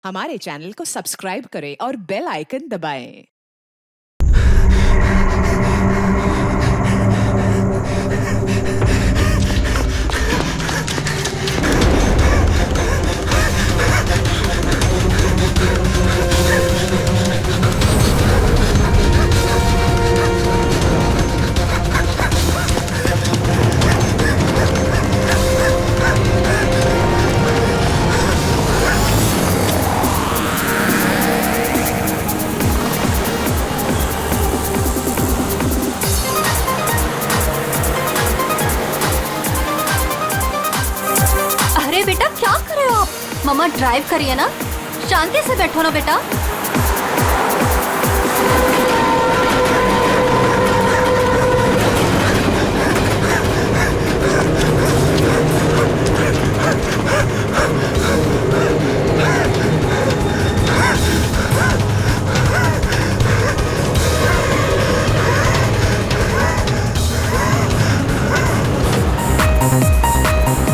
हमारे चैनल को सब्सक्राइब करें और बेल आइकन दबाएं। अरे बेटा क्या कर रहे हो आप? मम्मा ड्राइव करिए ना, शांति से बैठो ना बेटा।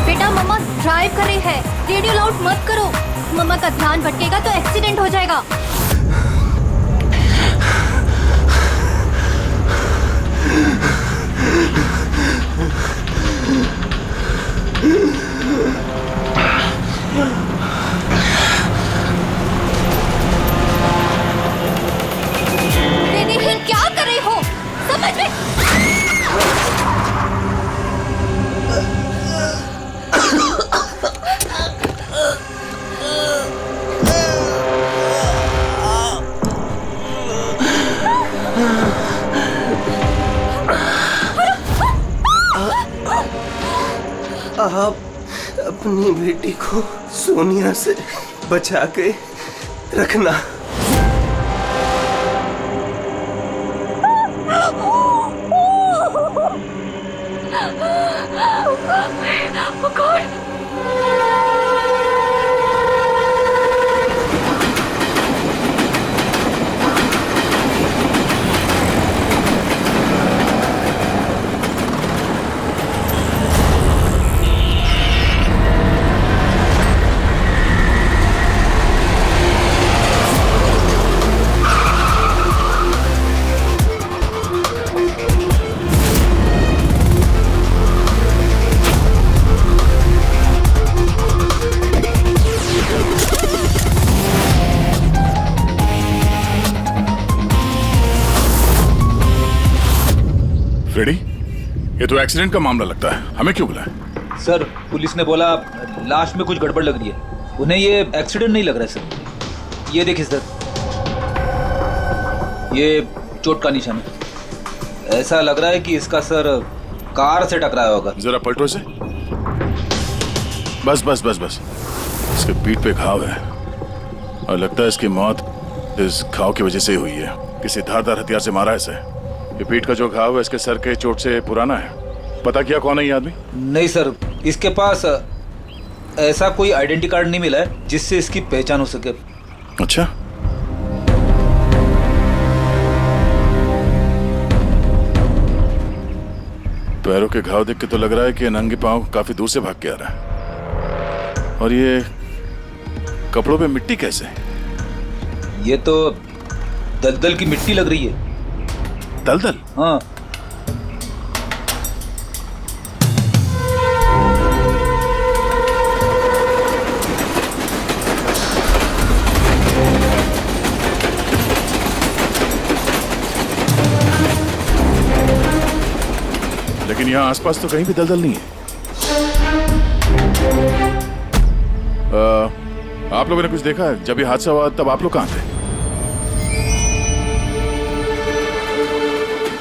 बेटा मम्मा ड्राइव कर रही है, रेडियो लाउड मत करो। मम्मा का ध्यान भटकेगा तो एक्सीडेंट हो जाएगा। नहीं क्या कर रही हो, समझ में? आप अपनी बेटी को सोनिया से बचा के रखना। फ्रेडी, ये तो एक्सीडेंट का मामला लगता है, हमें क्यों बुलाया? सर पुलिस ने बोला लाश में कुछ गड़बड़ लग रही है, उन्हें ये एक्सीडेंट नहीं लग रहा है सर। ये देखिए सर, ये चोट का निशान है। ऐसा लग रहा है कि इसका सर कार से टकराया होगा। जरा पलटो इसे। बस बस बस बस, इसके पीठ पे घाव है और लगता है इसकी मौत इस घाव की वजह से ही हुई है। किसी धारदार हथियार से मारा है इसे। ये पीठ का जो घाव है इसके सर के चोट से पुराना है। पता किया कौन है ये आदमी? नहीं सर, इसके पास ऐसा कोई आइडेंटिटी कार्ड नहीं मिला है जिससे इसकी पहचान हो सके। अच्छा, पैरों के घाव देख के तो लग रहा है कि नंगे पांव काफी दूर से भाग के आ रहा है। और ये कपड़ों पे मिट्टी कैसे है? ये तो दलदल की मिट्टी लग रही है। दलदल? हाँ। लेकिन यहाँ आसपास तो कहीं भी दलदल नहीं है। आप लोगों ने कुछ देखा है? जब ये हादसा हुआ तब आप लोग कहाँ थे?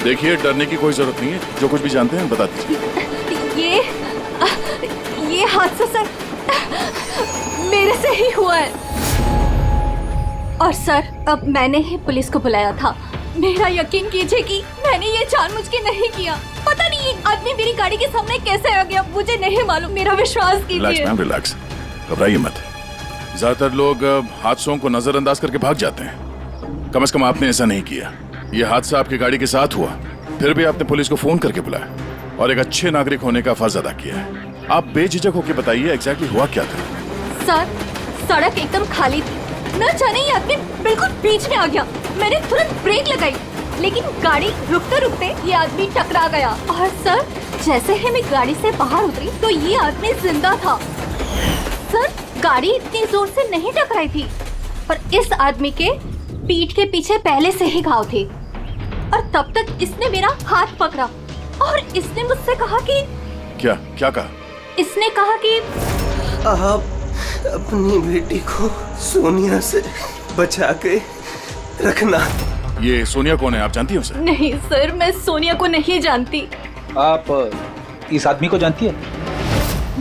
देखिए, डरने की कोई जरूरत नहीं है, जो कुछ भी जानते हैं बता दीजिए। ये हादसा सर मेरे से ही हुआ है। और सर अब मैंने ही पुलिस को बुलाया था। मेरा यकीन कीजिए कि मैंने ये जानबूझ के नहीं किया। पता नहीं ये आदमी मेरी गाड़ी के सामने कैसे आ गया, मुझे नहीं मालूम। मेरा विश्वास कीजिए। रिलैक्स मैम, रिलैक्स, घबराइए मत। ज्यादातर लोग हादसों को नजरअंदाज करके भाग जाते हैं। कम से कम आपने ऐसा नहीं किया। ये हादसा आपकी गाड़ी के साथ हुआ, फिर भी आपने पुलिस को फोन करके बुलाया और एक अच्छे नागरिक होने का फर्ज अदा किया है। आप बेझिझक होकर बताइए एग्जैक्टली हुआ क्या था। सर सड़क एकदम खाली थी, न जाने ये आदमी बिल्कुल बीच में आ गया। मैंने तुरंत ब्रेक लगाई, लेकिन गाड़ी रुकते रुकते ये आदमी टकरा गया। और सर, जैसे ही मैं गाड़ी से बाहर उतरी तो ये आदमी जिंदा था। सर, गाड़ी इतनी जोर से नहीं टकराई थी, पर इस आदमी के पीठ के पीछे पहले से ही घाव थे। और तब तक इसने मेरा हाथ पकड़ा और इसने मुझसे कहा कि क्या क्या कहा? इसने कहा कि आप अपनी बेटी को सोनिया से बचा के रखना। ये सोनिया कौन है, आप जानती हैं उसे? नहीं सर, मैं सोनिया को नहीं जानती। आप इस आदमी को जानती है?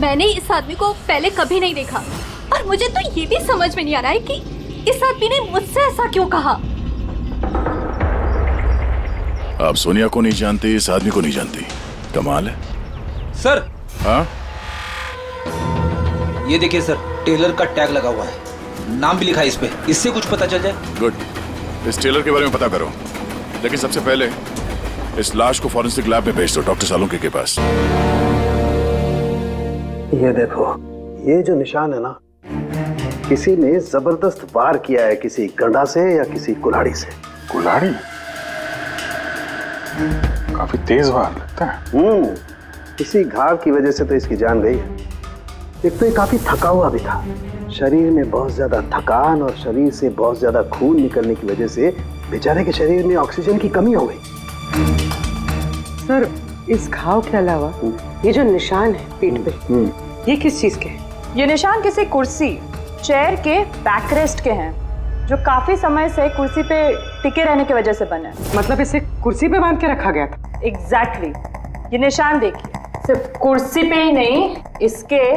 मैंने इस आदमी को पहले कभी नहीं देखा और मुझे तो ये भी समझ में नहीं आ रहा है कि इस आदमी ने मुझसे ऐसा क्यों कहा। आप सोनिया को नहीं जानती, इस आदमी को नहीं जानती, कमाल है। सर, हाँ, ये देखिए सर, टेलर का टैग लगा हुआ है, नाम भी लिखा है इस पे। इससे कुछ पता चल जाए। गुड। इस टेलर के बारे में पता करो, लेकिन सबसे पहले इस लाश को फॉरेंसिक लैब में भेज दो, डॉक्टर सालुंके के पास। ये देखो, ये जो निशान है ना, किसी ने जबरदस्त वार किया है, किसी गंडा से या किसी कुल्हाड़ी से। कुल्हाड़ी? काफी तेज वार लगता है। इसी घाव की वजह से तो इसकी जान गई है। एक तो ये काफी थका हुआ भी था, शरीर में बहुत ज्यादा थकान और शरीर से बहुत ज्यादा खून निकलने की वजह से बेचारे के शरीर में ऑक्सीजन की कमी हो गई। सर, इस घाव के अलावा ये जो निशान है पीठ पे, ये किस चीज के हैं? ये निशान किसी कुर्सी, चेयर के बैकरेस्ट के हैं, जो काफी समय से कुर्सी पे टिके रहने की वजह से बने। मतलब इसे कुर्सी पे बांध के रखा गया था? एग्जैक्टली। ये निशान देखिए, सिर्फ कुर्सी पे ही नहीं, इसके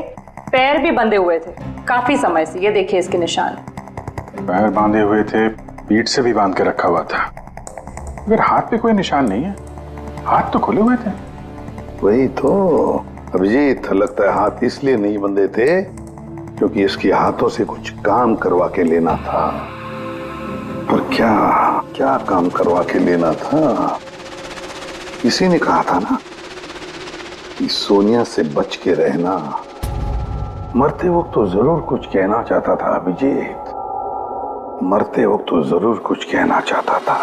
पैर भी बंधे हुए थे काफी समय से। ये देखिए इसके निशान। पैर बांधे हुए थे, पीठ से भी बांध के रखा हुआ था, मगर हाथ पे कोई निशान नहीं है। हाथ तो खुले हुए थे। वही तो अभिजीत, लगता है हाथ इसलिए नहीं बंधे थे क्योंकि इसके हाथों से कुछ काम करवा के लेना था। और क्या क्या काम करवा के लेना था? किसी ने कहा था ना कि सोनिया से बच के रहना। मरते वक्त तो जरूर कुछ कहना चाहता था अभिजीत, मरते वक्त तो जरूर कुछ कहना चाहता था।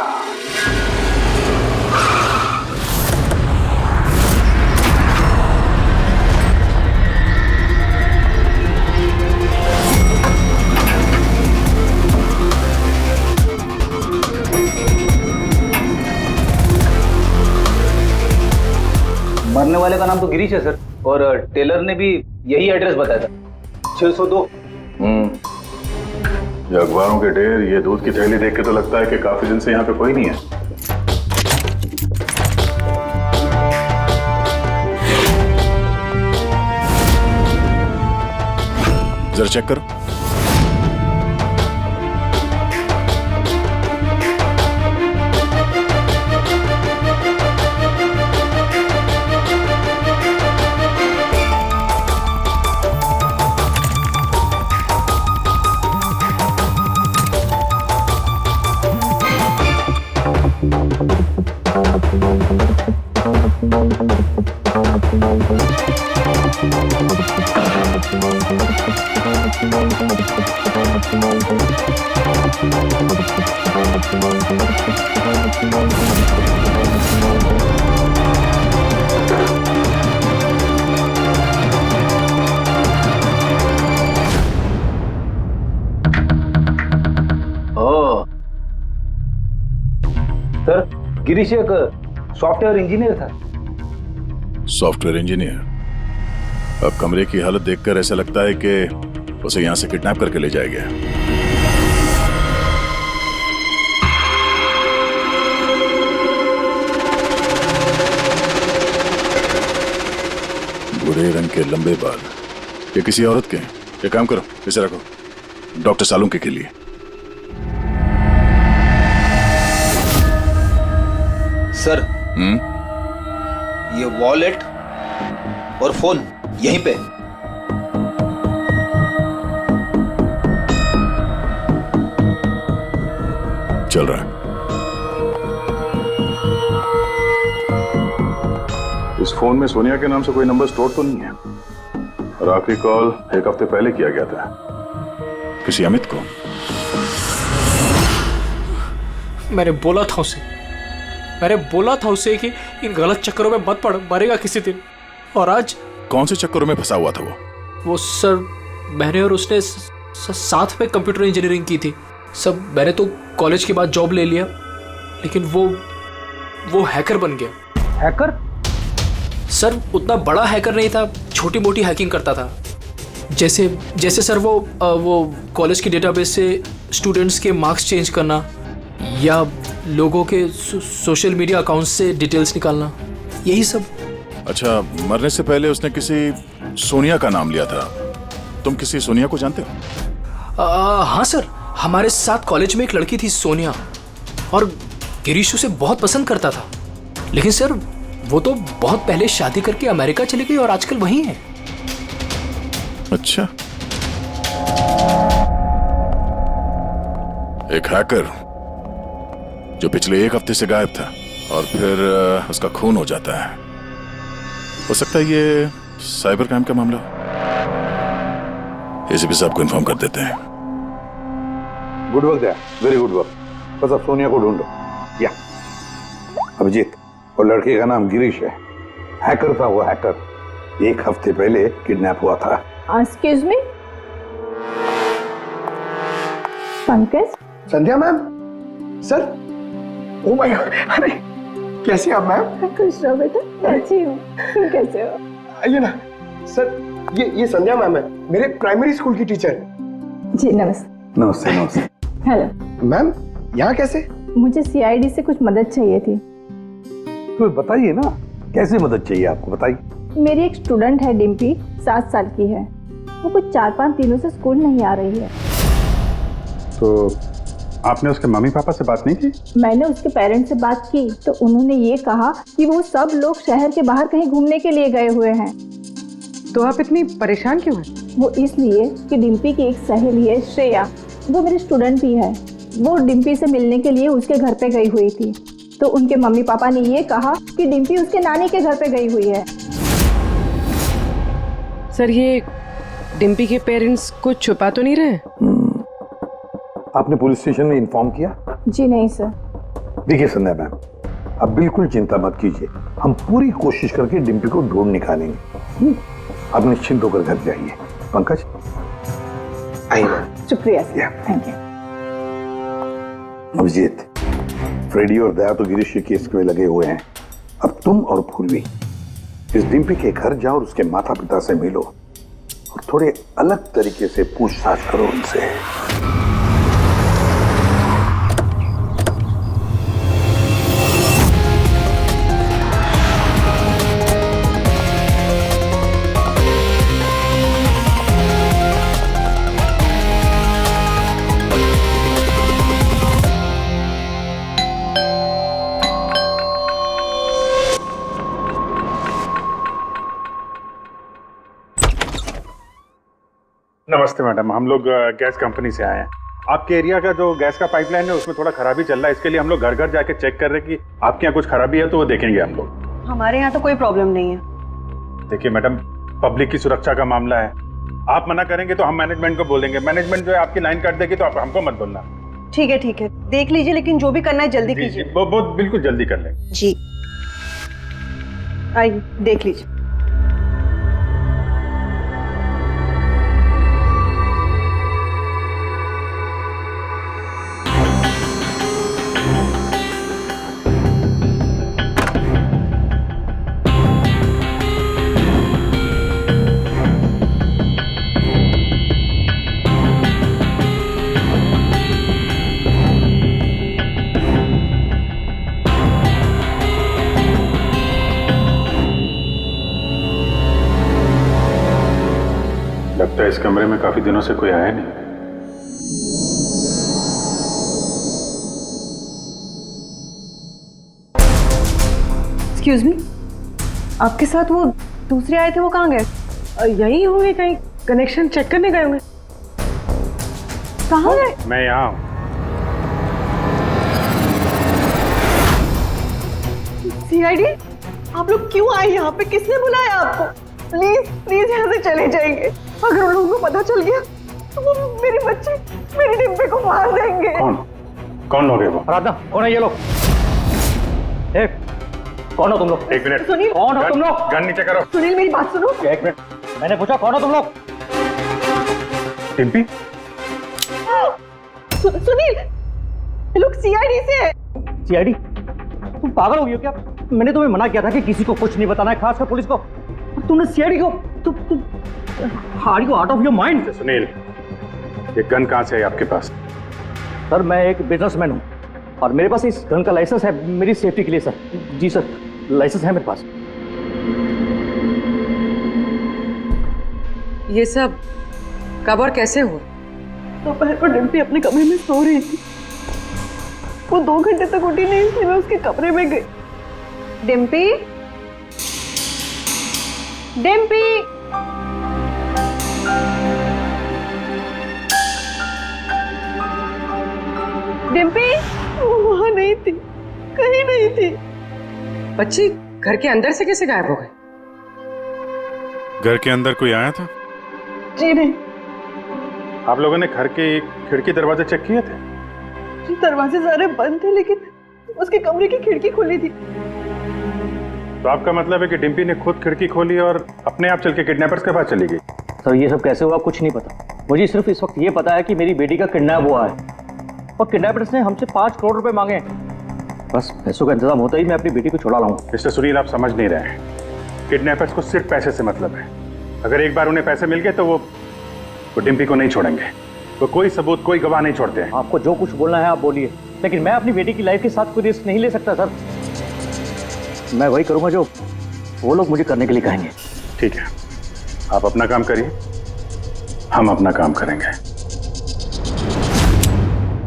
मरने वाले का नाम तो गिरीश है सर, और टेलर ने भी यही एड्रेस बताया था, 602। ये अखबारों के ढेर, ये दूध की थैली देख के तो लगता है कि काफी दिन से यहाँ पे कोई नहीं है। जरा चेक करो। सर, गिरीश एक सॉफ्टवेयर इंजीनियर था। Software engineer? अब कमरे की हालत देखकर ऐसा लगता है कि उसे यहां से किडनैप करके ले जाया गया। भूरे रंग के लंबे बाल, ये किसी औरत के हैं। एक काम करो, इसे रखो, डॉक्टर सालुंके के लिए। सर, ये वॉलेट और फोन यहीं पे। चल रहा है। इस फोन में सोनिया के नाम से कोई नंबर स्टोर तो नहीं है, और आखिरी कॉल एक हफ्ते पहले किया गया था। किसी अमित को? मैंने बोला था उसे कि इन गलत चक्करों में मत पड़, मरेगा किसी दिन। और आज कौन से चक्करों में फंसा हुआ था वो? सर, मैंने और उसने साथ में कंप्यूटर इंजीनियरिंग की थी। सब मैंने तो कॉलेज के बाद जॉब ले लिया, लेकिन वो हैकर बन गया। हैकर? सर, उतना बड़ा हैकर नहीं था, छोटी मोटी हैकिंग करता था। जैसे सर वो कॉलेज के डेटाबेस से स्टूडेंट्स के मार्क्स चेंज करना, या लोगों के सोशल मीडिया अकाउंट्स से डिटेल्स निकालना, यही सब। अच्छा, मरने से पहले उसने किसी सोनिया का नाम लिया था। तुम किसी सोनिया को जानते हो? हाँ सर, हमारे साथ कॉलेज में एक लड़की थी सोनिया, और गिरीश उसे बहुत पसंद करता था। लेकिन सर, वो तो बहुत पहले शादी करके अमेरिका चली गई और आजकल वहीं है। अच्छा, एक हैकर जो पिछले 1 हफ्ते से गायब था और फिर उसका खून हो जाता है। हो सकता है ये साइबर क्राइम का मामला। एसीपी साहब को इन्फॉर्म कर देते हैं। गुड वर्क है, वेरी गुड वर्क। बस अब सोनिया को ढूंढो। या अभिजीत, और लड़के का नाम गिरीश है। हैकर था वो, हैकर। 1 हफ्ते पहले किडनैप हुआ था। Excuse me, Pankaj? Sandhya ma'am? Sir? Oh my God, अरे कैसे आप मैम? खुश रहो बेटा। अच्छी हूँ, तुम कैसे हो? आइए ना। सर, ये संध्या मैम है, मेरे प्राइमरी स्कूल की टीचर। जी नमस्ते। नमस्ते नमस्ते। हेलो मैम, यहाँ कैसे? मुझे सीआईडी से कुछ मदद चाहिए थी। तो बताइए ना, कैसे मदद चाहिए आपको, बताइए। मेरी एक स्टूडेंट है डिम्पी, 7 साल की है। वो कुछ 4-5 दिनों से स्कूल नहीं आ रही है। तो आपने उसके मम्मी पापा से बात नहीं की? मैंने उसके पेरेंट्स से बात की तो उन्होंने ये कहा कि वो सब लोग शहर के बाहर कहीं घूमने के लिए गए हुए हैं। तो आप इतनी परेशान क्यों हैं? वो इसलिए कि डिम्पी की एक सहेली है श्रेया, वो मेरी स्टूडेंट भी है। वो डिम्पी से मिलने के लिए उसके घर पे गई हुई थी, तो उनके मम्मी पापा ने ये कहा कि डिम्पी उसके नानी के घर पे गई हुई है। सर, ये डिम्पी के पेरेंट्स कुछ छुपा तो नहीं रहे? आपने पुलिस स्टेशन में इन्फॉर्म किया? जी नहीं सर। देखिए संध्या मैम, अब बिल्कुल चिंता मत कीजिए। हम पूरी कोशिश करके डिम्पी को ढूंढ निकालेंगे। आप निश्चिंत होकर घर जाइए। पंकज, आइए। शुक्रिया sir, thank you. Abhijeet, Freddy और दया तो गिरीश के केस में लगे हुए हैं। अब तुम और पूर्वी इस डिम्पी के घर जाओ और उसके माता पिता से मिलो और थोड़े अलग तरीके से पूछताछ करो उनसे। नमस्ते मैडम, हम लोग गैस कंपनी से आए हैं। आपके एरिया का जो गैस का पाइपलाइन है उसमें थोड़ा खराबी चल रहा है। इसके लिए हम लोग घर घर जाके चेक कर रहे हैं कि आपके यहाँ कुछ खराबी है तो वो देखेंगे हम लोग। हमारे यहाँ तो कोई प्रॉब्लम नहीं है। देखिए मैडम, पब्लिक की सुरक्षा का मामला है। आप मना करेंगे तो हम मैनेजमेंट को बोलेंगे। मैनेजमेंट जो है आपकी लाइन काट देगी तो आप हमको मत बोलना। ठीक है, देख लीजिए, लेकिन जो भी करना है जल्दी कीजिए। वो बिल्कुल जल्दी कर लें। जी, आइए देख लीजिए। लगता है इस कमरे में काफी दिनों से कोई आया नहीं। एक्सक्यूज मी, आपके साथ वो दूसरे आए थे, वो कहाँ गए? यही होंगे, कहीं कनेक्शन चेक करने गए होंगे। कहाँ गए? मैं यहाँ हूँ। सीआईडी, आप लोग क्यों आए यहाँ पे? किसने बुलाया आपको? प्लीज यहाँ से चले जाएंगे। अगर उन लोगों को पता चल गया तो वो मेरी बच्ची, मेरी डिम्पी को मार देंगे। कौन? कौन लोग है वो? आराधना, कौन है ये लोग? कौन हो तुम लोग? एक मिनट। सुनील, कौन हो तुम लोग? गन नीचे करो। सुनील मेरी बात सुनो। एक मिनट, मैंने पूछा कौन हो तुम लोग? डिम्पी, सुनील, ये लोग सीआईडी से है। सीआईडी? तुम पागल हो गई हो क्या? मैंने तुम्हें मना किया था कि किसी को कुछ नहीं बताना है, खासकर पुलिस को। और तुमने सीआईडी को तुम are you out of your mind? Sunil, ये गन कहाँ से है आपके पास? सर मैं एक बिजनेसमैन हूँ और मेरे पास इस गन का लाइसेंस है मेरी सेफ्टी के लिए सर। जी सर, लाइसेंस है मेरे पास। ये सब कब और कैसे हो? दोपहर को डिम्पी अपने कमरे में सो रही थी। वो 2 घंटे तक उठी नहीं, इसलिए मैं उसके कमरे में गई। डिम्पी, डिम्पी, डिम्पी वो वहां नहीं थी, कहीं नहीं थी। बच्ची घर के अंदर से कैसे गायब हो गए? घर के अंदर कोई आया था? जी नहीं। आप लोगों ने घर के खिड़की दरवाजे चेक किए थे? जी दरवाजे सारे बंद थे, लेकिन उसके कमरे की खिड़की खुली थी। तो आपका मतलब है कि डिम्पी ने खुद खिड़की खोली और अपने आप चल के किडनैपर्स के पास चली गई? सर ये सब कैसे हुआ कुछ नहीं पता। मुझे सिर्फ इस वक्त ये पता है कि मेरी बेटी का किडनैप हुआ है और किडनैपर्स ने हमसे 5 करोड़ रुपए मांगे हैं। बस पैसों का इंतजाम होता ही मैं अपनी बेटी को छुड़ा लाऊंगा। मिस्टर सुनील, आप समझ नहीं रहे हैं। किडनैपर्स को सिर्फ पैसे से मतलब है। अगर एक बार उन्हें पैसे मिल गए तो वो डिम्पी को नहीं छोड़ेंगे। वो कोई सबूत, कोई गवाह नहीं छोड़ते हैं। आपको जो कुछ बोलना है आप बोलिए, लेकिन मैं अपनी बेटी की लाइफ के साथ कोई रिस्क नहीं ले सकता सर। मैं वही करूंगा जो वो लोग मुझे करने के लिए कहेंगे। ठीक है, आप अपना काम करिए, हम अपना काम करेंगे।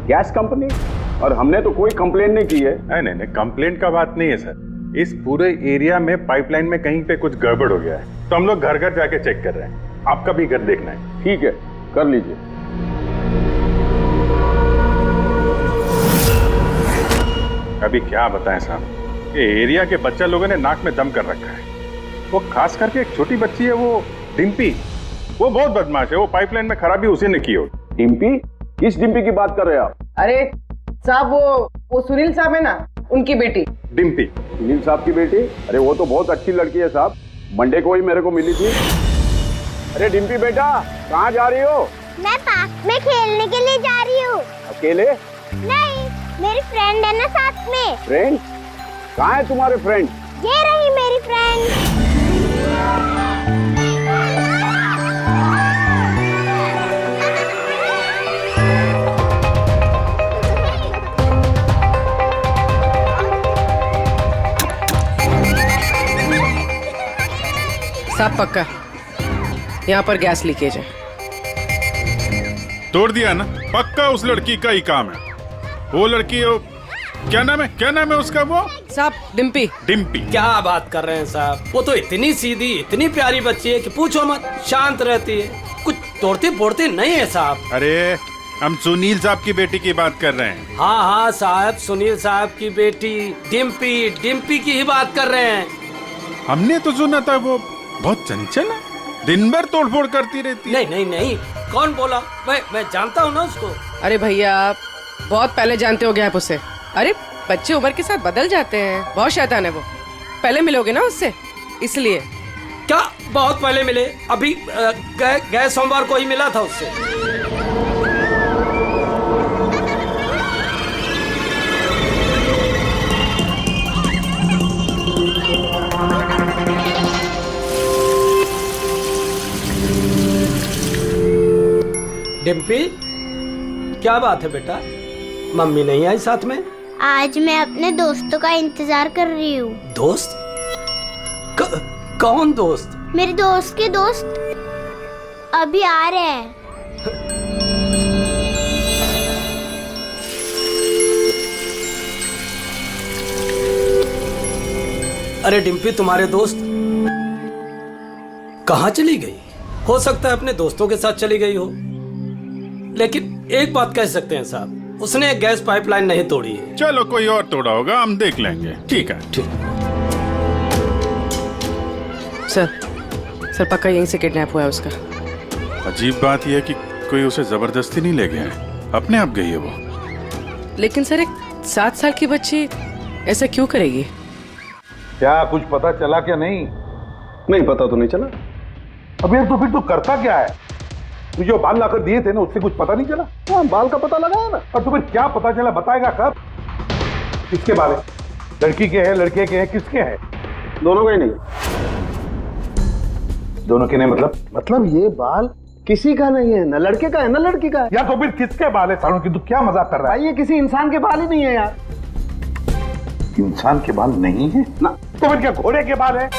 Gas company? और हमने तो कोई कंप्लेन नहीं की है। नहीं, कंप्लेंट का बात नहीं है सर। इस पूरे एरिया में पाइपलाइन में कहीं पे कुछ गड़बड़ हो गया है, तो हम लोग घर घर जाके चेक कर रहे हैं। आपका भी घर देखना है। ठीक है, कर लीजिए। अभी क्या बताएं साहब, ये एरिया के बच्चा लोगों ने नाक में दम कर रखा है। वो खास करके एक छोटी बच्ची है, वो डिम्पी, वो बहुत बदमाश है। वो पाइपलाइन में खराबी उसी ने की होगी। डिम्पी? किस डिम्पी की बात कर रहे हैं आप? अरे साहब, वो सुनील साहब है ना, उनकी बेटी। डिम्पी? सुनील साहब की बेटी? अरे वो तो बहुत अच्छी लड़की है साहब, मंडे को ही मेरे को मिली थी। अरे डिम्पी बेटा, कहाँ जा रही हो? मैं पार्क में खेलने के लिए जा रही हूँ। अकेले? नहीं, मेरी फ्रेंड है ना साथ में। फ्रेंड? कहाँ है तुम्हारे फ्रेंड? ये रही मेरी फ्रेंड। साहब पक्का यहाँ पर गैस लीकेज है। तोड़ दिया ना? पक्का उस लड़की का ही काम है। वो लड़की, क्या नाम है उसका? वो साहब डिम्पी। डिम्पी? क्या बात कर रहे हैं साहब, वो तो इतनी सीधी, इतनी प्यारी बच्ची है कि पूछो मत। शांत रहती है, कुछ तोड़ती फोड़ती नहीं है साहब। अरे हम सुनील साहब की बेटी की बात कर रहे हैं। हाँ साहब, सुनील साहब की बेटी डिम्पी की ही बात कर रहे हैं। हमने तो सुना था वो बहुत चंचल है, दिन भर तोड़फोड़ करती रहती है। नहीं, कौन बोला? मैं जानता हूँ ना उसको। अरे भैया, आप बहुत पहले जानते हो गैप उसे। अरे बच्चे उम्र के साथ बदल जाते हैं, बहुत शैतान है वो। पहले मिलोगे ना उससे, इसलिए। क्या बहुत पहले मिले? अभी गए सोमवार को ही मिला था उससे। डिम्पी, क्या बात है बेटा? मम्मी नहीं आई साथ में? आज मैं अपने दोस्तों का इंतजार कर रही हूँ। दोस्त? कौन दोस्त? मेरे दोस्त के दोस्त अभी आ रहे हैं। अरे डिम्पी, तुम्हारे दोस्त कहाँ चली गई? हो सकता है अपने दोस्तों के साथ चली गई हो, लेकिन एक बात कह सकते हैं साहब, उसने गैस पाइपलाइन नहीं तोड़ी है। चलो कोई और तोड़ा होगा, हम देख लेंगे। ठीक है। सर पक्का यहीं से किडनैप हुआ है उसका। अजीब बात यह है कि कोई उसे जबरदस्ती नहीं ले गया है, अपने आप गई है वो। लेकिन सर एक 7 साल की बच्ची ऐसा क्यों करेगी? क्या कुछ पता चला क्या? नहीं पता तो नहीं चला। अब यार तो फिर तो करता क्या है? तू जो बाल लाकर दिए थे ना, उससे कुछ पता नहीं चला? हाँ, बाल का पता लगाया ना। और तो फिर क्या पता चला, बताएगा कब? किसके बाल है? लड़की के हैं, लड़के के हैं, किसके हैं? दोनों के नहीं। दोनों के नहीं मतलब ये बाल किसी का नहीं है, न लड़के का है न लड़की का है। यार तो फिर किसके बाल है सालों की? तू क्या मजाक कर रहा है? ये किसी इंसान के बाल ही नहीं है यार। इंसान के बाल नहीं है ना? तो फिर क्या घोड़े के बाल है?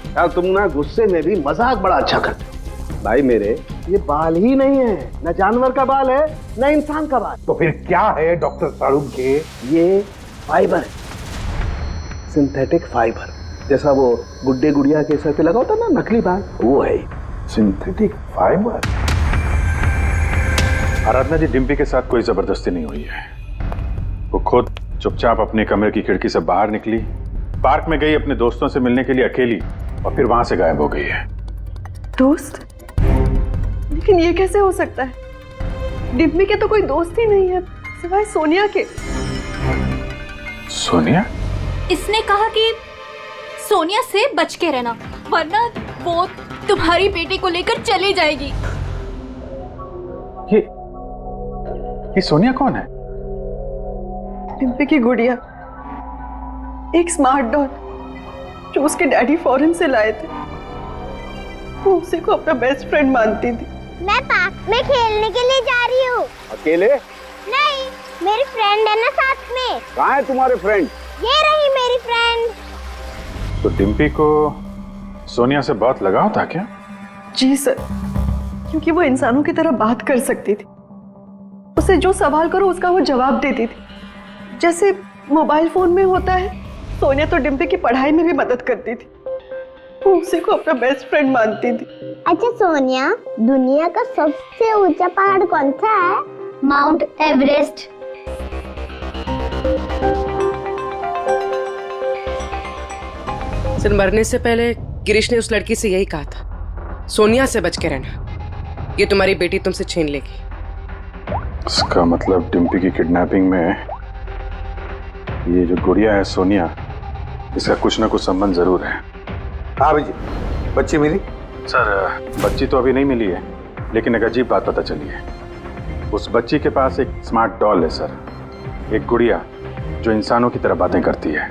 यार तुम ना गुस्से में भी मजाक बड़ा अच्छा करते हो। भाई मेरे, ये बाल ही नहीं है, न जानवर का बाल है न इंसान का बाल। तो फिर क्या है डॉक्टर साड़ू के? ये फाइबर है, सिंथेटिक फाइबर। जैसा वो गुड्डे गुड़िया के सर पे लगा होता ना नकली बाल, वो है सिंथेटिक फाइबर। आराधना जी, डिम्पी के साथ कोई जबरदस्ती नहीं हुई है। वो खुद चुपचाप अपने कमरे की खिड़की से बाहर निकली, पार्क में गई अपने दोस्तों से मिलने के लिए अकेली, और फिर वहां से गायब हो गई है। दोस्त? लेकिन ये कैसे हो सकता है? डिम्पी के तो कोई दोस्त ही नहीं है सिवाय सोनिया के। सोनिया? इसने कहा कि सोनिया से बच के रहना, वरना वो तुम्हारी बेटी को लेकर चली जाएगी। ये सोनिया कौन है? डिम्पी की गुड़िया, एक स्मार्ट डॉल जो उसके डैडी फॉरेन से लाए थे। वो उसी को अपना बेस्ट फ्रेंड मानती थी। मैं पार्क में खेलने के लिए जा रही हूँ। अकेले? नहीं, मेरी फ्रेंड है ना साथ में। कहाँ है तुम्हारे फ्रेंड? ये रही मेरी फ्रेंड। तो डिम्पी को सोनिया से बहुत लगाव था क्या? जी सर, क्योंकि वो इंसानों की तरह बात कर सकती थी। उसे जो सवाल करो उसका वो जवाब देती थी, जैसे मोबाइल फोन में होता है। सोनिया तो डिम्पी की पढ़ाई में भी मदद करती थी। वो उसी को अपना बेस्ट फ्रेंड मानती थी। अच्छा सोनिया, दुनिया का सबसे ऊंचा पहाड़ कौन सा है? Mount Everest. सर, मरने से पहले गिरीश ने उस लड़की से यही कहा था, सोनिया से बच के रहना, ये तुम्हारी बेटी तुमसे छीन लेगी। इसका मतलब डिम्पी की किडनैपिंग में ये जो गुड़िया है सोनिया, इसका कुछ ना कुछ संबंध जरूर है। हाँ भैया, बच्ची मिली? सर, बच्ची तो अभी नहीं मिली है, लेकिन एक अजीब बात पता चली है। उस बच्ची के पास एक स्मार्ट डॉल है सर, एक गुड़िया जो इंसानों की तरह बातें करती है,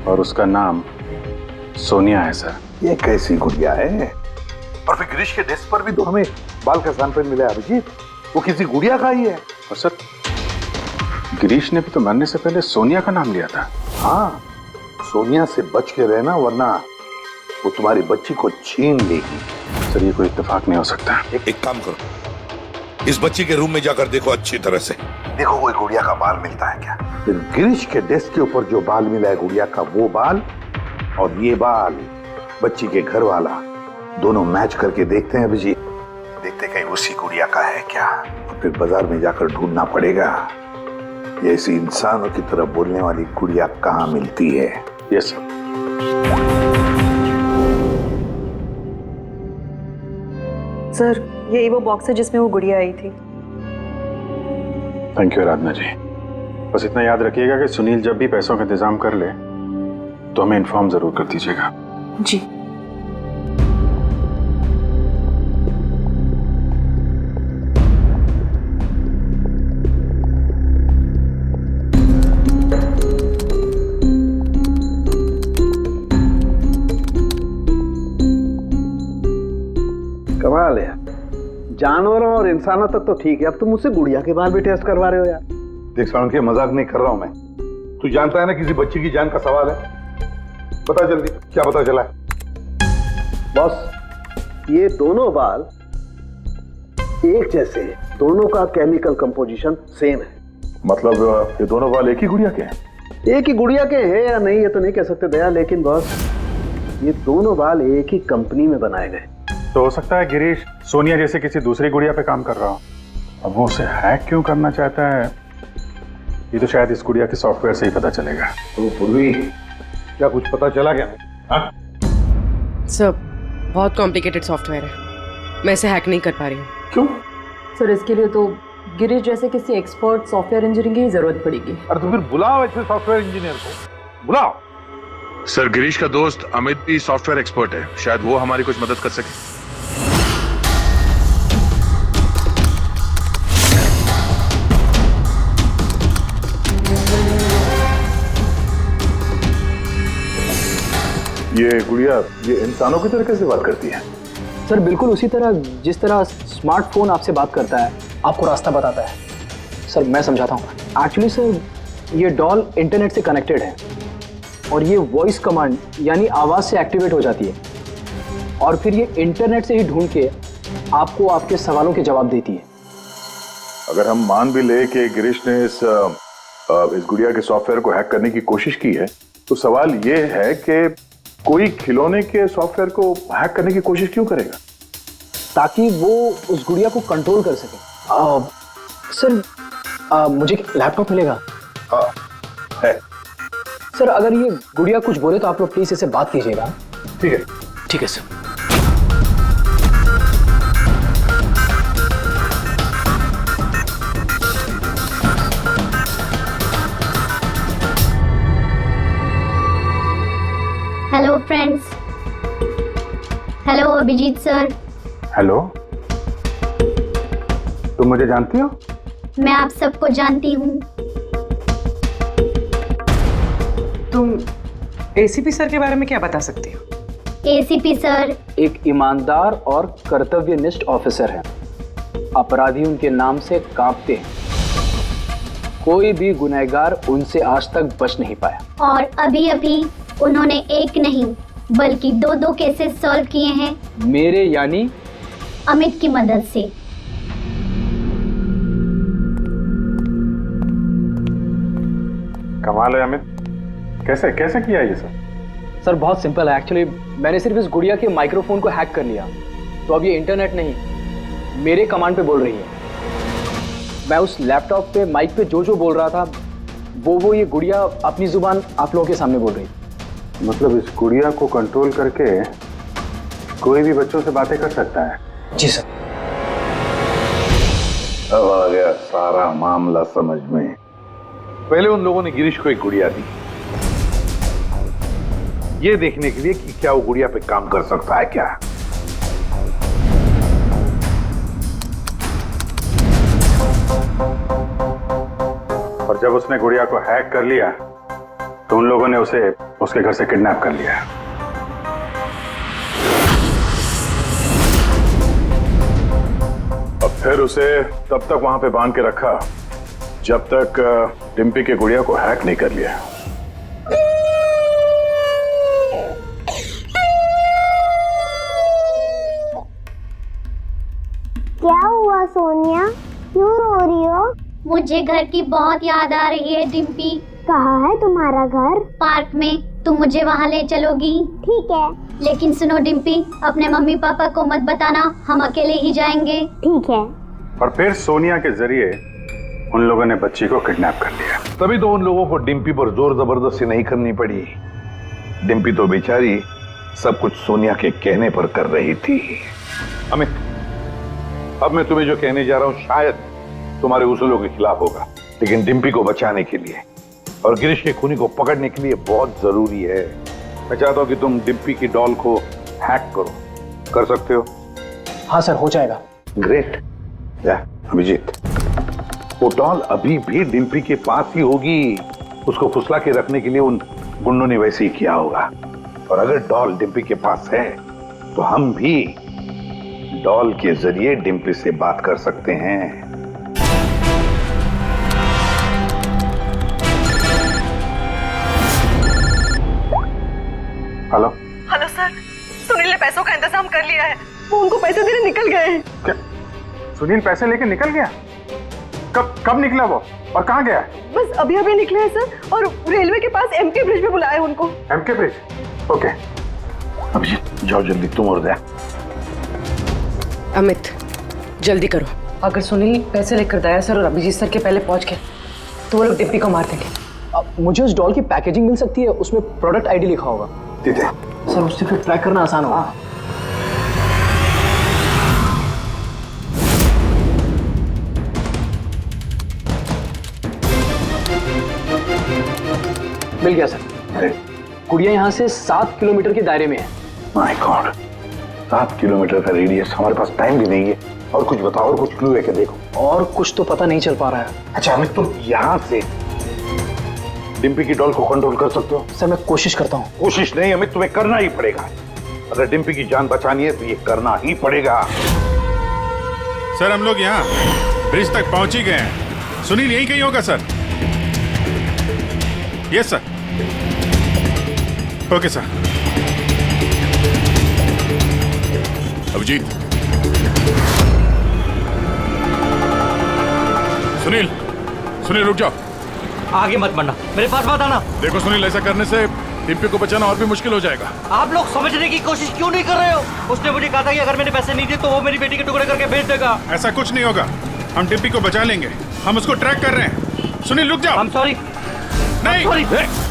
और उसका नाम सोनिया है सर। ये कैसी गुड़िया है? और फिर गिरीश के डेस्क पर भी तो हमें बाल का सैंपल मिला है अभिजीत, वो किसी गुड़िया का ही है। और सर, गिरीश ने भी तो मरने से पहले सोनिया का नाम लिया था। हाँ, सोनिया से बच के रहना, वरना वो तुम्हारी बच्ची को छीन लेगी। सर, ये कोई इत्तेफाक नहीं हो सकता। एक काम करो, इस बच्ची के रूम में जाकर देखो अच्छी तरह से, देखो कोई गुड़िया का बाल मिलता है क्या। फिर गिरीश के डेस्क के ऊपर जो बाल मिला है गुड़िया का, वो बाल और ये बाल बच्ची के घर वाला, दोनों मैच करके देखते हैं अभिजीत, देखते कहीं उसी गुड़िया का है क्या। और फिर बाजार में जाकर ढूंढना पड़ेगा ये ऐसी इंसानों की तरह बोलने वाली गुड़िया कहाँ मिलती है। Yes sir. सर, यही वो बॉक्स है जिसमें वो गुड़िया आई थी। थैंक यू आराधना जी। बस इतना याद रखिएगा कि सुनील जब भी पैसों का इंतजाम कर ले तो हमें इन्फॉर्म जरूर कर दीजिएगा। जी। कमाल है, जानवरों और इंसानों तक तो ठीक है, अब तुम मुझसे गुड़िया के बाल भी टेस्ट करवा रहे हो यार। देख साउंड, मजाक नहीं कर रहा हूं मैं। तू जानता है ना किसी बच्ची की जान का सवाल है। बता जल्दी, क्या पता चला है? बॉस, ये दोनों बाल एक जैसे हैं, दोनों का केमिकल कंपोजिशन सेम है। मतलब ये दोनों बाल एक ही गुड़िया के हैं? एक ही गुड़िया के हैं या नहीं ये तो नहीं कह सकते दया, लेकिन बॉस ये दोनों बाल एक ही कंपनी में बनाए गए। तो हो सकता है गिरीश सोनिया जैसे किसी दूसरी गुड़िया पे काम कर रहा हो। अब वो उसे हैक क्यों करना चाहता है, ये तो शायद इस गुड़िया के सॉफ्टवेयर से ही पता चलेगा। तो पूर्वी, क्या कुछ पता चला क्या? सर, बहुत कॉम्प्लिकेटेड सॉफ्टवेयर है, मैं इसे हैक नहीं कर पा रही हूँ। क्यों? सर, इसके लिए तो गिरीश जैसे किसी एक्सपर्ट सॉफ्टवेयर इंजीनियर की जरूरत पड़ेगी। अरे तो फिर बुलाओ ऐसे सॉफ्टवेयर इंजीनियर को, बुलाओ। सर गिरीश का दोस्त अमित भी सॉफ्टवेयर एक्सपर्ट है, शायद वो हमारी कुछ मदद कर सके। ये गुड़िया ये इंसानों की तरह कैसे बात करती है? सर बिल्कुल उसी तरह जिस तरह स्मार्टफोन आपसे बात करता है, आपको रास्ता बताता है। सर मैं समझाता हूँ। एक्चुअली सर ये डॉल इंटरनेट से कनेक्टेड है और ये वॉइस कमांड यानी आवाज़ से एक्टिवेट हो जाती है और फिर ये इंटरनेट से ही ढूंढ के आपको आपके सवालों के जवाब देती है। अगर हम मान भी ले कि गिरीश ने इस गुड़िया के सॉफ्टवेयर को हैक करने की कोशिश की है, तो सवाल ये है कि कोई खिलौने के सॉफ्टवेयर को हैक करने की कोशिश क्यों करेगा? ताकि वो उस गुड़िया को कंट्रोल कर सके। सर मुझे लैपटॉप मिलेगा? है। सर अगर ये गुड़िया कुछ बोले तो आप लोग प्लीज इसे बात कीजिएगा। ठीक है। ठीक है sir. Hello friends. Hello Abhijeet sir. Hello, तुम मुझे जानती हो? मैं आप सबको जानती हूँ। तुम एसीपी सर के बारे में क्या बता सकती हो? एसीपी सर एक ईमानदार और कर्तव्यनिष्ठ ऑफिसर है। अपराधी उनके नाम से कांपते हैं। कोई भी गुनहगार उनसे आज तक बच नहीं पाया। और अभी अभी उन्होंने एक नहीं बल्कि दो केसेस सॉल्व किए हैं मेरे यानी अमित की मदद से। कमाल है अमित, कैसे कैसे किया ये सब? सर बहुत सिंपल है। एक्चुअली मैंने सिर्फ इस गुड़िया के माइक्रोफोन को हैक कर लिया, तो अब ये इंटरनेट नहीं मेरे कमांड पे बोल रही है। मैं उस लैपटॉप पे माइक पे जो बोल रहा था वो ये गुड़िया अपनी जुबान आप लोगों के सामने बोल रही। मतलब इस गुड़िया को कंट्रोल करके कोई भी बच्चों से बातें कर सकता है? जी सर। अब आ गया सारा मामला समझ में। पहले उन लोगों ने गिरीश को एक गुड़िया दी, ये देखने के लिए कि क्या वो गुड़िया पे काम कर सकता है क्या। और जब उसने गुड़िया को हैक कर लिया तो उन लोगों ने उसे उसके घर से किडनैप कर लिया। और फिर उसे तब तक वहां पे बांध के रखा जब तक डिम्पी के गुड़िया को हैक नहीं कर लिया। क्या हुआ सोनिया, क्यों रो रही हो? मुझे घर की बहुत याद आ रही है डिम्पी। कहाँ है तुम्हारा घर? पार्क में। तुम मुझे वहाँ ले चलोगी? ठीक है। लेकिन सुनो डिम्पी, अपने मम्मी पापा को मत बताना, हम अकेले ही जाएंगे। ठीक है। और फिर सोनिया के जरिए उन लोगों ने बच्ची को किडनैप कर लिया। तभी तो उन लोगों को डिम्पी पर जोर जबरदस्ती नहीं करनी पड़ी। डिम्पी तो बेचारी सब कुछ सोनिया के कहने पर कर रही थी। अमित, अब मैं तुम्हें जो कहने जा रहा हूं शायद तुम्हारे उसूलों के खिलाफ होगा, लेकिन डिम्पी को बचाने के लिए और गिरीश के खूनी को पकड़ने के लिए बहुत जरूरी है। मैं चाहता हूं कि तुम डिम्पी की डॉल को हैक करो। कर सकते हो? हाँ सर, हो जाएगा। ग्रेट। अभिजीत, वो डॉल अभी भी डिम्पी के पास ही होगी। उसको फुसला के रखने के लिए उन गुंडों ने वैसे ही किया होगा। और अगर डॉल डिम्पी के पास है तो हम भी डॉल के जरिए डिम्पी से बात कर सकते हैं। हेलो हेलो सर, सुनील ने पैसों का इंतजाम कर लिया है। वो उनको पैसे देने निकल गए हैं। क्या सुनील पैसे लेके निकल गया? कब निकला वो और कहाँ गया? बस अभी अभी निकले हैं सर, और रेलवे के पास एमके ब्रिज पे बुलाया है उनको। MK bridge? ओके। अभिजीत जाओ जल्दी, तुम और दया। अमित जल्दी करो। अगर सुनील पैसे लेकर दया सर और अभिजीत सर के पहले पहुंच गए तो वो लोग डिप्पी को मार देंगे। मुझे उस डॉल की पैकेजिंग मिल सकती है, उसमें प्रोडक्ट आईडी लिखा होगा। ठीक है सर, उससे फिर ट्रैक करना आसान होगा। मिल गया सर। गुड़िया यहाँ से 7 किलोमीटर के दायरे में है। माय गॉड, 7 किलोमीटर का रेडियस। हमारे पास टाइम भी नहीं है। और कुछ बताओ, और कुछ क्लू है क्या? देखो और कुछ तो पता नहीं चल पा रहा है। अच्छा अमित, तुम यहाँ से डिम्पी की डॉल को कंट्रोल कर सकते हो? सर मैं कोशिश करता हूँ। कोशिश नहीं अमित, तुम्हें करना ही पड़ेगा। अगर डिम्पी की जान बचानी है तो ये करना ही पड़ेगा। सर हम लोग यहाँ ब्रिज तक पहुंच ही गए हैं। सुनील यही कहीं होगा sir. Yes sir. Okay sir. Abhijeet, Sunil, Sunil रुक जाओ। आगे मत बढ़ना, मेरे पास मत आना। देखो सुनील, ऐसा करने से डिम्पी को बचाना और भी मुश्किल हो जाएगा। आप लोग समझने की कोशिश क्यों नहीं कर रहे हो? उसने मुझे कहा था कि अगर मैंने पैसे नहीं दिए तो वो मेरी बेटी के टुकड़े करके भेज देगा। ऐसा कुछ नहीं होगा, हम डिम्पी को बचा लेंगे। हम उसको ट्रैक कर रहे हैं। सुनील रुक जाओ। I'm sorry। नहीं। I'm sorry।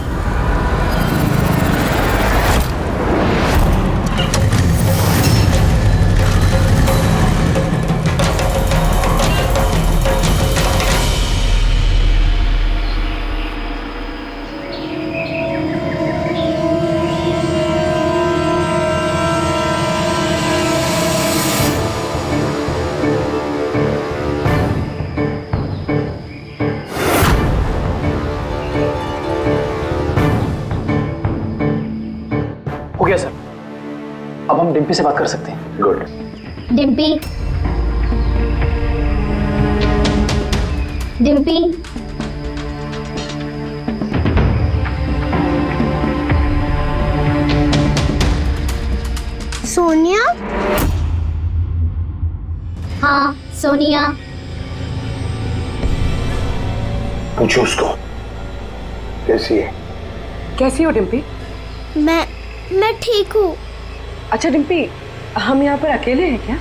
हो गया सर, अब हम डिम्पी से बात कर सकते हैं। गुड। डिम्पी, डिम्पी, सोनिया? हाँ सोनिया। पूछो उसको कैसी है। कैसी हो डिम्पी? मैं ठीक हूँ। अच्छा डिम्पी, हम यहाँ पर अकेले हैं क्या?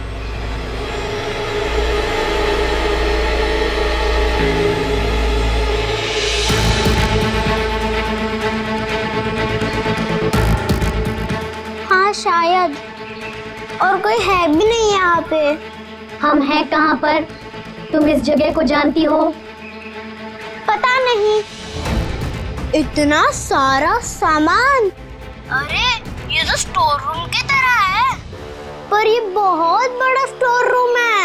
हाँ शायद, और कोई है भी नहीं यहाँ पे। हम हैं कहाँ पर? तुम इस जगह को जानती हो? पता नहीं। इतना सारा सामान। अरे ये तो स्टोर रूम की तरह है। पर ये बहुत बड़ा स्टोर रूम है।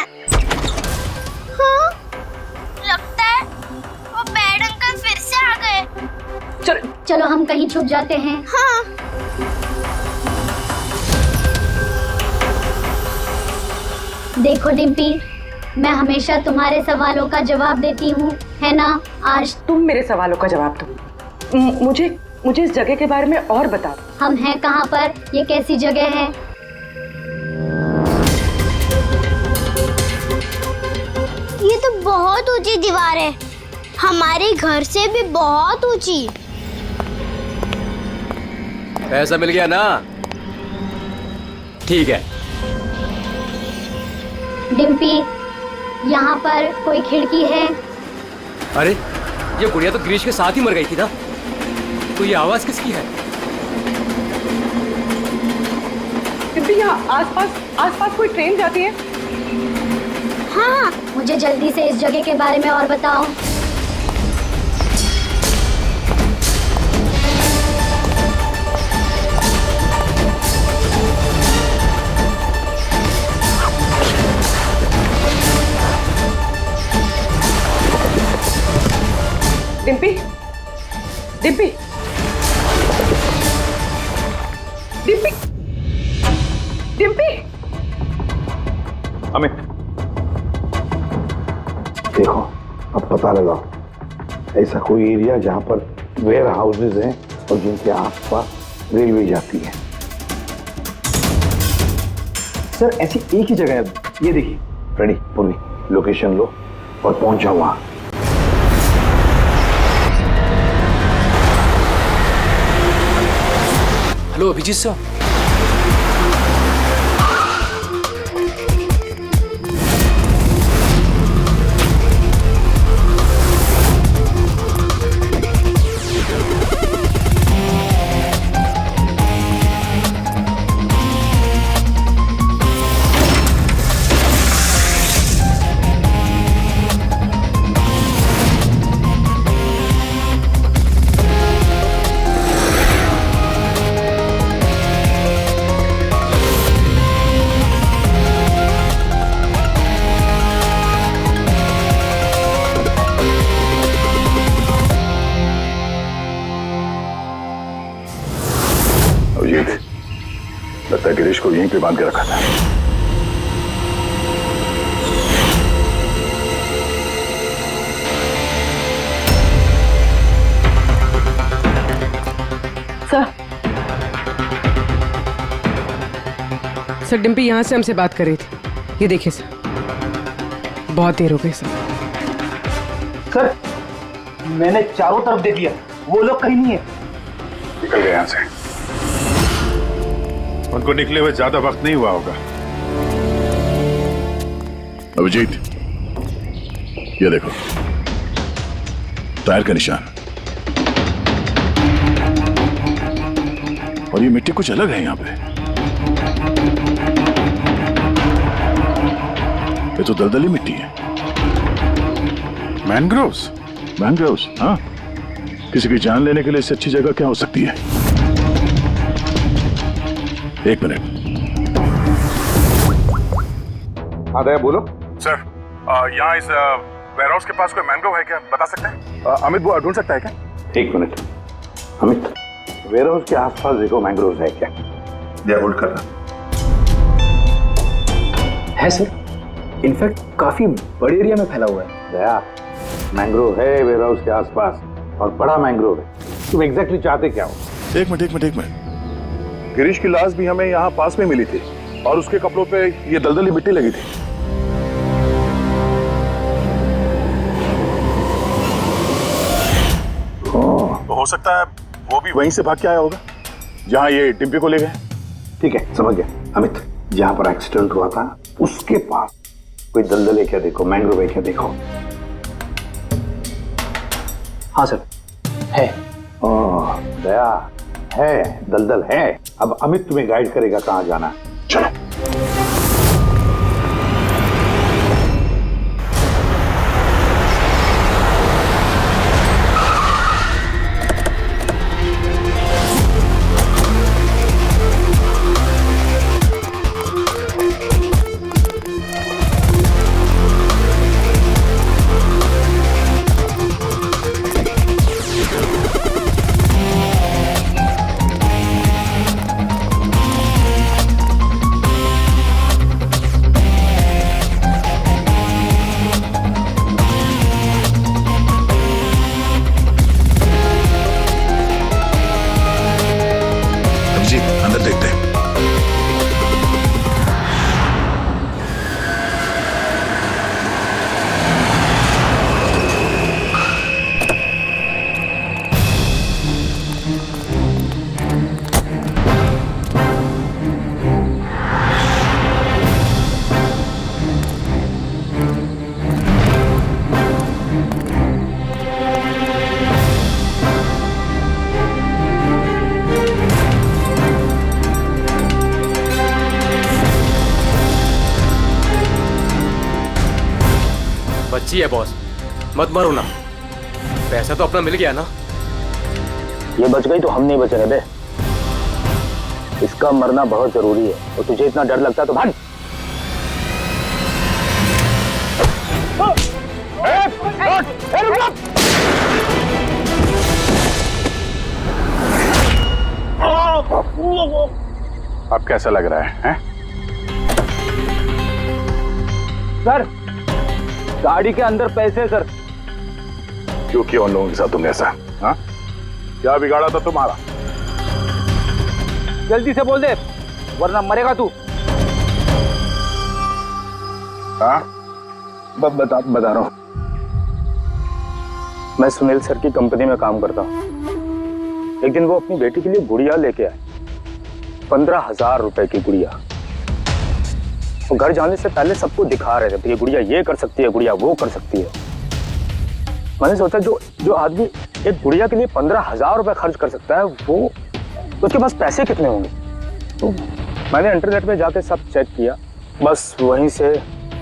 हाँ, लगता है वो बैड अंकल फिर से आ गए। चलो हम कहीं छुप जाते हैं। हाँ। देखो डिम्पी, मैं हमेशा तुम्हारे सवालों का जवाब देती हूँ, है ना? आज तुम मेरे सवालों का जवाब दो। मुझे इस जगह के बारे में और बता। हम हैं कहाँ पर? ये कैसी जगह है? ये तो बहुत ऊंची दीवार है, हमारे घर से भी बहुत ऊंची। पैसा मिल गया ना? ठीक है। डिम्पी, यहाँ पर कोई खिड़की है? अरे ये गुड़िया तो गिरीश के साथ ही मर गई थी ना, तो ये आवाज किसकी है? डिम्पी, यहाँ आसपास कोई ट्रेन जाती है? हाँ, मुझे जल्दी से इस जगह के बारे में और बताओ। डिम्पी, डिम्पी, डिम्पी, डिम्पी। अमित देखो, अब पता लगाओ ऐसा कोई एरिया जहां पर वेयर हाउसेज हैं और जिनके आसपास रेलवे जाती है। सर ऐसी एक ही जगह है, ये देखिए। रेडी, पूरी लोकेशन लो और पहुंच जाओ वहां। Hello Abhijeet sir. गिरीश को यहीं पे बांध के रखा था। सर डिम्पी यहाँ से हमसे बात कर रही थी। ये देखिए सर, बहुत देर हो गई सर। सर मैंने चारों तरफ देख लिया, वो लोग कहीं नहीं है। निकल गए यहां से। उनको निकले हुए ज्यादा वक्त नहीं हुआ होगा। अभिजीत, ये देखो टायर का निशान, और ये मिट्टी कुछ अलग है यहाँ पे। ये तो दलदली मिट्टी है। मैनग्रोव्स? मैनग्रोव्स, हाँ। किसी की जान लेने के लिए इससे अच्छी जगह क्या हो सकती है? एक मिनट। हाँ दया बोलो। सर, यहाँ इस वेयरहाउस के पास कोई मैंग्रोव है क्या, बता सकते हैं? अमित वो ढूंढ सकता है क्या? एक मिनट अमित, वेयरहाउस के आसपास देखो मैंग्रोव है क्या? दया होल्ड करना। है सर, इनफैक्ट काफी बड़े एरिया में फैला हुआ है। दया, मैंग्रोव है वेयरहाउस के आसपास, और बड़ा मैंग्रोव है। तुम एग्जैक्टली चाहते क्या हो? एक मिनट। गिरीश की लाश भी हमें यहाँ पास में मिली थी, और उसके कपड़ों पे ये दलदली मिट्टी लगी थी। तो हो सकता है वो भी वहीं से भाग के आया होगा जहाँ ये डिम्पी को ले गए। ठीक है, समझ गया अमित। जहां पर एक्सीडेंट हुआ था उसके पास कोई दलदल है क्या देखो, मैंग्रोव है क्या देखो। हाँ सर, है। ओह दया, है दलदल है। अब अमित तुम्हें गाइड करेगा कहां जाना है। चलो। अंदर देखते हैं। बच्ची है बॉस, मत मरो ना। पैसा तो अपना मिल गया ना। ये बच गई तो हम नहीं बचे बे। इसका मरना बहुत जरूरी है, और तुझे इतना डर लगता है तो भाग। अब कैसा लग रहा है? सर गाड़ी के अंदर पैसे सर। क्यों किया उन लोगों के साथ तुमने ऐसा? हाँ, क्या बिगाड़ा था तुम्हारा? जल्दी से बोल दे वरना मरेगा तू। हाँ बता रहा हूँ। मैं सुनील सर की कंपनी में काम करता हूँ। एक दिन वो अपनी बेटी के लिए गुड़िया लेके आए, 15,000 रुपए की गुड़िया। वो घर जाने से पहले सबको दिखा रहे थे, ये गुड़िया ये कर सकती है, गुड़िया वो कर सकती है। मैंने सोचा जो आदमी एक गुड़िया के लिए 15,000 रुपए खर्च कर सकता है, वो उसके पास पैसे कितने होंगे। तो मैंने इंटरनेट पे जाके सब चेक किया, बस वहीं से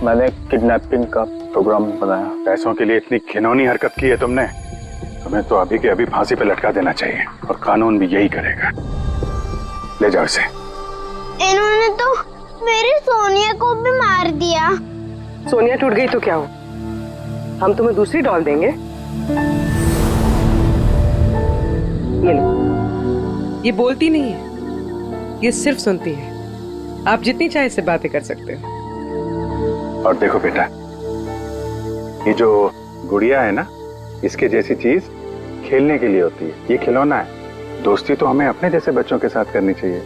मैंने किडनैपिंग का प्रोग्राम बनाया। पैसों के लिए इतनी घिनौनी हरकत की है तुमने, तुम्हें तो अभी के अभी फांसी पे लटका देना चाहिए, और कानून भी यही करेगा। ले जाओ इसे। इन्होंने तो मेरी सोनिया को भी मार दिया। सोनिया टूट गई तो क्या हो, हम तुम्हें दूसरी डॉल देंगे। ये लो, ये बोलती नहीं है, ये सिर्फ सुनती है। आप जितनी चाहे इससे बातें कर सकते हो। और देखो बेटा, ये जो गुड़िया है ना, इसके जैसी चीज खेलने के लिए होती है, ये खिलौना है। दोस्ती तो हमें अपने जैसे बच्चों के साथ करनी चाहिए,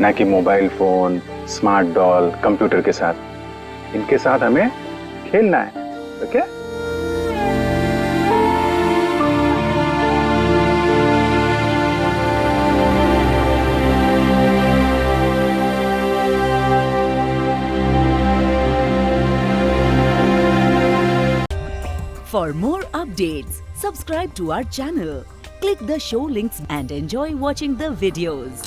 ना कि mobile phone, smart doll, computer के साथ। इनके साथ हमें खेलना है, okay? For more updates, subscribe to our channel, click the show links and enjoy watching the videos.